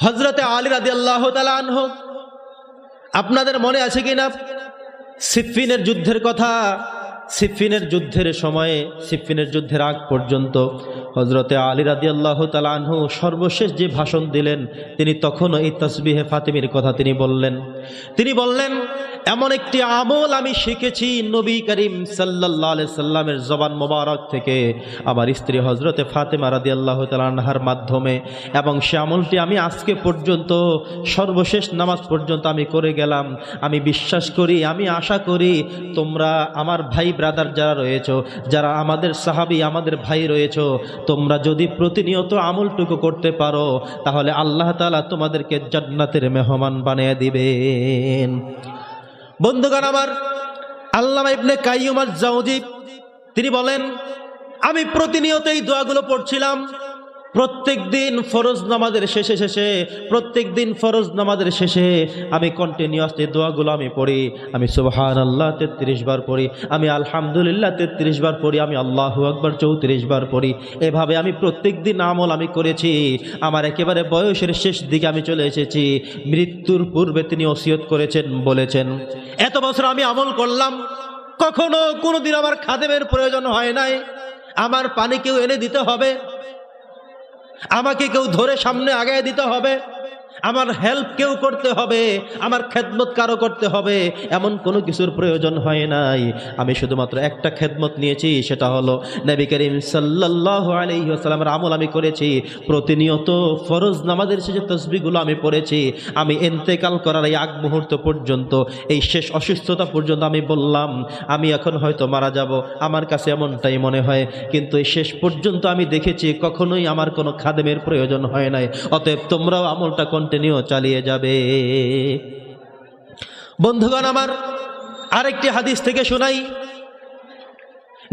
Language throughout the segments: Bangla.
হযরতে আলী রাদিয়াল্লাহু তাআলা আনহু, আপনাদের মনে আছে কিনা সিফফিনের যুদ্ধের কথা? সিফফিনের যুদ্ধের সময়ে, সিফফিনের যুদ্ধের আগ পর্যন্ত হযরতে আলী রাদিয়াল্লাহু তাআলা আনহু সর্বশেষ যে ভাষণ দিলেন, তিনি তখনও এই তাসবিহে ফাতিমির কথা তিনি বললেন এমন একটি আমল আমি শিখেছি নবী করিম সাল্লাল্লাহু আলাইহি সাল্লামের জবান মোবারক থেকে, আমার স্ত্রী হযরতে ফাতেমা রাদিয়াল্লাহু তাআলা আনহার মাধ্যমে, এবং সে আমলটি আমি আজকে পর্যন্ত সর্বশেষ নামাজ পর্যন্ত আমি করে গেলাম। আমি বিশ্বাস করি, আমি আশা করি তোমরা আমার ভাই ব্রাদার যারা রয়েছো, যারা আমাদের সাহাবী, আমাদের ভাই রয়েছো, তোমরা যদি প্রতিনিয়ত আমলটুকু করতে পারো তাহলে আল্লাহ তাআলা তোমাদেরকে জান্নাতের মেহমান বানিয়ে দিবেন। বন্ধুগণ আমার, আল্লামা ইবনে কাইয়্যিম আল-জাওজি তিনি বলেন, আমি প্রতিনিয়ত এই দোয়াগুলো পড়ছিলাম। প্রত্যেক দিন ফরজ নামাজের শেষে আমি কন্টিনিউয়াসলি দোয়াগুলো আমি পড়ি। আমি সুবহানাল্লাহ 33 বার পড়ি, আমি আলহামদুলিল্লাহ 33 বার পড়ি, আমি আল্লাহু আকবার 34 বার পড়ি। এভাবে আমি প্রত্যেক দিন আমল আমি করেছি। আমার একেবারে বয়সের শেষ দিকে আমি চলে এসেছি। মৃত্যুর পূর্বে তিনি ওসিয়ত করেছেন, বলেছেন, এত বছর আমি আমল করলাম, কখনো কোনোদিন আমার খাদেমের প্রয়োজন হয় নাই। আমার পানি কেউ এনে দিতে হবে, আমাকে কেউ ধরে সামনে আগায় দিতে হবে, আমার হেল্প কেউ করতে হবে, আমার খেদমত কারো করতে হবে, এমন কোনো কিছুর প্রয়োজন হয় নাই। আমি শুধুমাত্র একটা খেদমত নিয়েছি, সেটা হলো নবী করিম সাল্লাল্লাহু আলাইহি ওয়াসাল্লামের আমল আমি করেছি। প্রতিনিয়ত ফরজ নামাজের শেষে তাসবিহগুলো আমি পড়েছি। আমি ইন্তেকাল করার এই আগ মুহূর্ত পর্যন্ত, এই শেষ অসুস্থতা পর্যন্ত আমি বললাম আমি এখন হয়তো মারা যাব, আমার কাছে এমনটাই মনে হয়, কিন্তু এই শেষ পর্যন্ত আমি দেখেছি কখনোই আমার কোনো খাদেমের প্রয়োজন হয় নাই। অতএব তোমরাও আমলটা কন্টিনিউ চালিয়ে যাবে। বন্ধুগণ আমার, আরেকটি হাদিস থেকে শোনাই।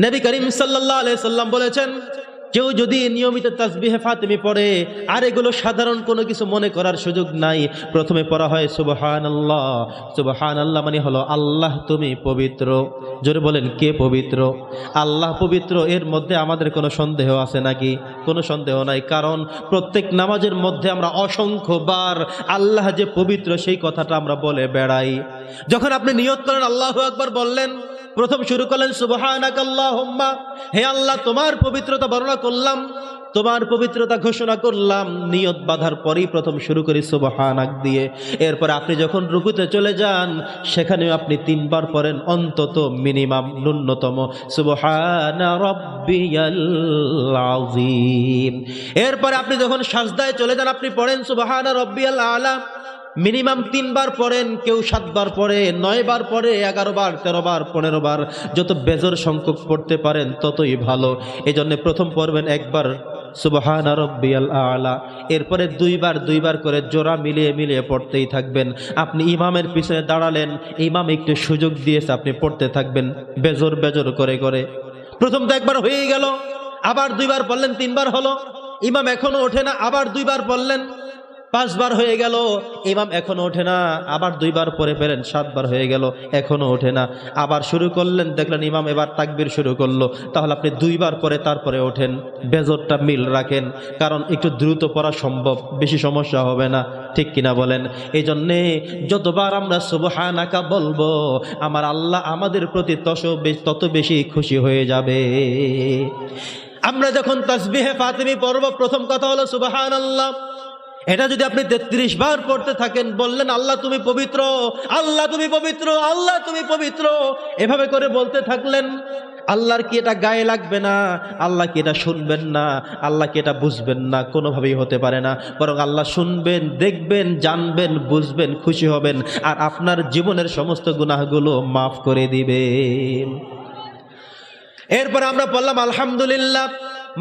নবী করিম সাল্লাল্লাহু আলাইহি সাল্লাম বলেছেন, কেউ যদি নিয়মিত তাসবিহে ফাতিমি পড়ে, আর এগুলো সাধারণ কোনো কিছু মনে করার সুযোগ নাই। প্রথমে পড়া হয় সুবহানাল্লাহ। সুবহানাল্লাহ মানে হলো আল্লাহ তুমি পবিত্র। জোরে বলেন, কে পবিত্র? আল্লাহ পবিত্র। এর মধ্যে আমাদের কোনো সন্দেহ আছে নাকি? কোনো সন্দেহ নাই, কারণ প্রত্যেক নামাজের মধ্যে আমরা অসংখ্যবার আল্লাহ যে পবিত্র সেই কথাটা আমরা বলে বেড়াই। যখন আপনি নিয়ত করেন, আল্লাহু আকবার বললেন, প্রথম শুরু করলেন সুবহানাকাল্লাহুম্মা, হে আল্লাহ তোমার পবিত্রতা বর্ণনা করলাম, তোমার পবিত্রতা ঘোষণা করলাম। নিয়ত বাঁধার পরেই প্রথম শুরু করি সুবহানাক দিয়ে। এরপর আপনি যখন রুকুতে চলে যান, সেখানেও আপনি 3 বার পড়েন অন্তত, মিনিমাম ন্যূনতম সুবহানা রাব্বিয়াল আযীম। এরপর আপনি যখন সাজদায় চলে যান, আপনি পড়েন সুবহানা রাব্বিয়াল আলা। মিনিমাম 3 বার পড়েন, কেউ 7 বার পড়ে, 9 বার পড়ে, 11 বার, 13 বার, 15 বার, যত বেজর সংখ্যক পড়তে পারেন ততই ভালো। এই জন্য প্রথম পড়বেন একবার সুবহানা রাব্বিয়াল আলা, এরপরে 2 বার করে জোড়া মিলিয়ে মিলিয়ে পড়তেই থাকবেন। আপনি ইমামের পিছনে দাঁড়ালেন, ইমাম একটু সুযোগ দিয়েছে, আপনি পড়তে থাকবেন বেজর বেজর করে করে। প্রথম তো একবার হয়েই গেল, আবার 2 বার পড়লেন, 3 বার হলো, ইমাম এখনো ওঠে না, আবার 2 বার পড়লেন, 5 বার হয়ে গেল, ইমাম এখনো ওঠে না, আবার 2 বার পরে ফেলেন, 7 বার হয়ে গেল, এখনো ওঠে না, আবার শুরু করলেন, দেখলেন ইমাম এবার তাকবীর শুরু করলো, তাহলে আপনি 2 বার পরে তারপরে ওঠেন, বেজরটা মিল রাখেন, কারণ একটু দ্রুত পড়া সম্ভব, বেশি সমস্যা হবে না, ঠিক কিনা বলেন? এই জন্যে যতবার আমরা সুবহানাকা বলবো, আমার আল্লাহ আমাদের প্রতি তত বেশি খুশি হয়ে যাবে। আমরা যখন তাসবিহে ফাতিমি পড়ব, প্রথম কথা হলো সুবহানাল্লাহ। এটা যদি আপনি 33 বার পড়তে থাকেন, বললেন আল্লাহ তুমি পবিত্র, আল্লাহ তুমি পবিত্র, আল্লাহ তুমি পবিত্র, এভাবে করে বলতে থাকলেন, আল্লাহর কি এটা গায়ে লাগবে না? আল্লাহ কি এটা শুনবেন না? আল্লাহ কি এটা বুঝবেন না? কোনোভাবেই হতে পারে না। বরং আল্লাহ শুনবেন, দেখবেন, জানবেন, বুঝবেন, খুশি হবেন, আর আপনার জীবনের সমস্ত গুনাহগুলো মাফ করে দিবেন। এরপর আমরা বললাম আলহামদুলিল্লাহ,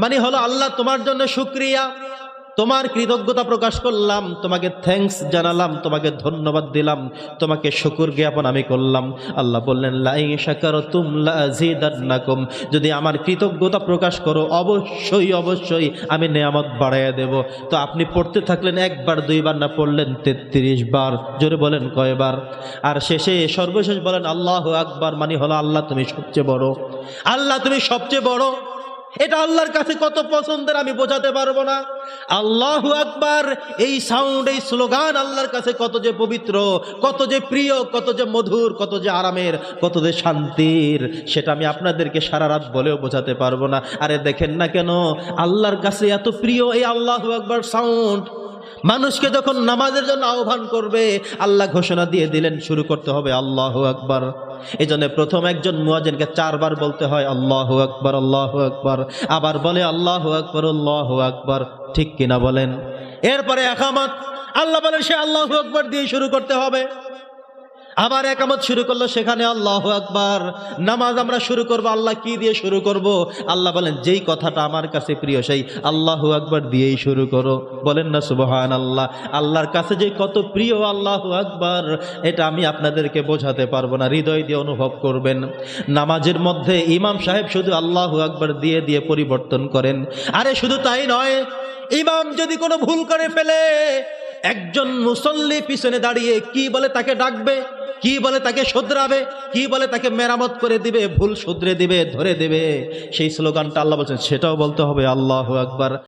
মানে হলো আল্লাহ তোমার জন্য শুকরিয়া, তোমার কৃতজ্ঞতা প্রকাশ করলাম, তোমাকে থ্যাঙ্কস জানালাম, তোমাকে ধন্যবাদ দিলাম, তোমাকে শুকর জ্ঞাপন আমি করলাম। আল্লাহ বললেন লাইন শাকারতুম লাযিদান্নাকুম, যদি আমার কৃতজ্ঞতা প্রকাশ করো অবশ্যই অবশ্যই আমি নেয়ামত বাড়াইয়া দেব। তো আপনি পড়তে থাকলেন, 1 বার 2 বার না, পড়লেন 33 বার। জোরে বলেন কয়বার? আর শেষে সর্বশেষ বলেন আল্লাহু আকবার, মানে হলো আল্লাহ তুমি সবচেয়ে বড়, আল্লাহ তুমি সবচেয়ে বড়। এটা আল্লাহর কাছে কত পছন্দের আমি বোঝাতে পারবো না। আল্লাহু আকবার, এই সাউন্ড, এই স্লোগান আল্লাহর কাছে কত যে পবিত্র, কত যে প্রিয়, কত যে মধুর, কত যে আরামের, কত যে শান্তির, সেটা আমি আপনাদেরকে সারা রাত বলেও বোঝাতে পারবো না। আরে দেখেন না কেন আল্লাহর কাছে এত প্রিয় এই আল্লাহু আকবার সাউন্ড। মানুষকে যখন নামাজের জন্য আহ্বান করবে, আল্লাহ ঘোষণা দিয়ে দিলেন শুরু করতে হবে আল্লাহু আকবার। এই জন্য প্রথম একজন মুয়াজ্জিনকে 4 বার বলতে হয় আল্লাহু আকবার, আল্লাহু আকবার, আবার বলে আল্লাহু আকবার, আল্লাহু আকবার, ঠিক কিনা বলেন? এরপরে একামত, আল্লাহ বলেন সে আল্লাহু আকবার দিয়ে শুরু করতে হবে। আবার একামত শুরু করলো, সেখানে আল্লাহু আকবার। নামাজ আমরা শুরু করব, আল্লাহ কি দিয়ে শুরু করব? আল্লাহ বলেন যেই কথাটা আমার কাছে প্রিয় সেই আল্লাহু আকবার দিয়েই শুরু করো। বলেন না সুবহানাল্লাহ। আল্লাহর কাছে যে কত প্রিয় আল্লাহু আকবার, এটা আমি আপনাদেরকে বোঝাতে পারবো না, হৃদয় দিয়ে অনুভব করবেন। নামাজের মধ্যে ইমাম সাহেব শুধু আল্লাহু আকবার দিয়ে দিয়ে পরিবর্তন করেন। আরে শুধু তাই নয়, ইমাম যদি কোনো ভুল করে ফেলে, একজন মুসল্লি পিছনে দাঁড়িয়ে কি বলে তাকে ডাকবে, কি বলে তাকে শুধরাবে, কি বলে তাকে মেরামত করে দিবে, ভুল শুধরে দিবে, ধরে দেবে, সেই স্লোগানটা আল্লাহ বলছেন সেটাও বলতে হবে আল্লাহু আকবার।